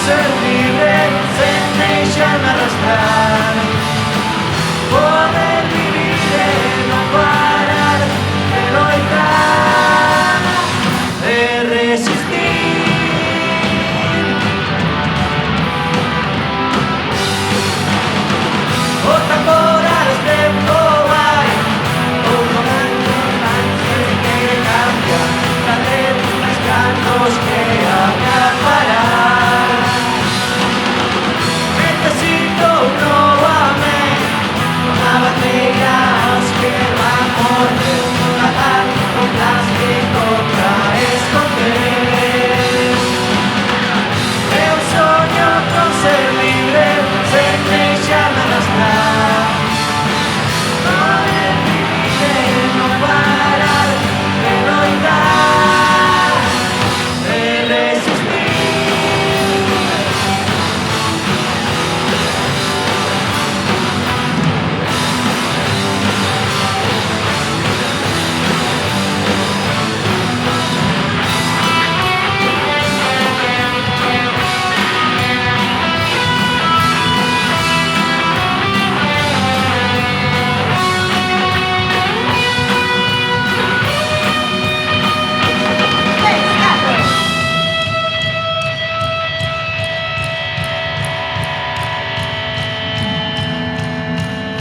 ser libre sen deixar-me arrastrar, poder vivir e non parar de loitar, de resistir. O temporal tempo vai, o momento antes que cambia, darle máis cantos que acabará. Necesito un novo amén, unha batería aos que van morrer, un atar con plástico para esconder. Eu soño con ser libre, sen deixarme arrastrar, poder vivir e non parar de loitar, de resistir.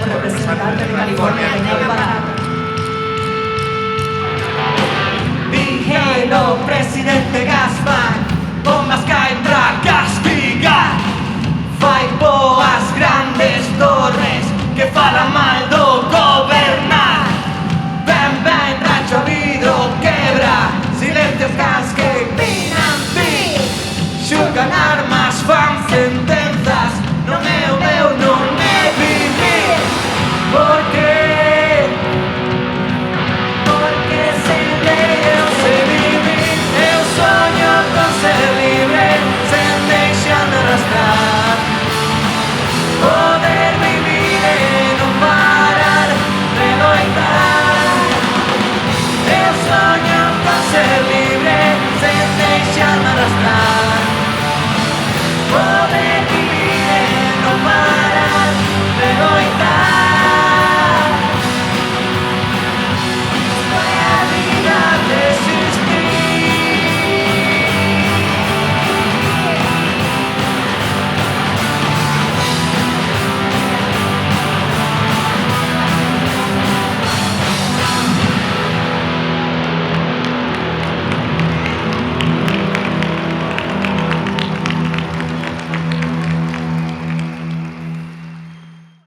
Representante de California, Vigelo, presidente Gaspar, bombas caen para castigar. Fai boas grandes torres que falan mal do gobernar. Ben, ben, racho vidro, quebra, silencios cans que pinan ti, xulgan armas, fan sentencias.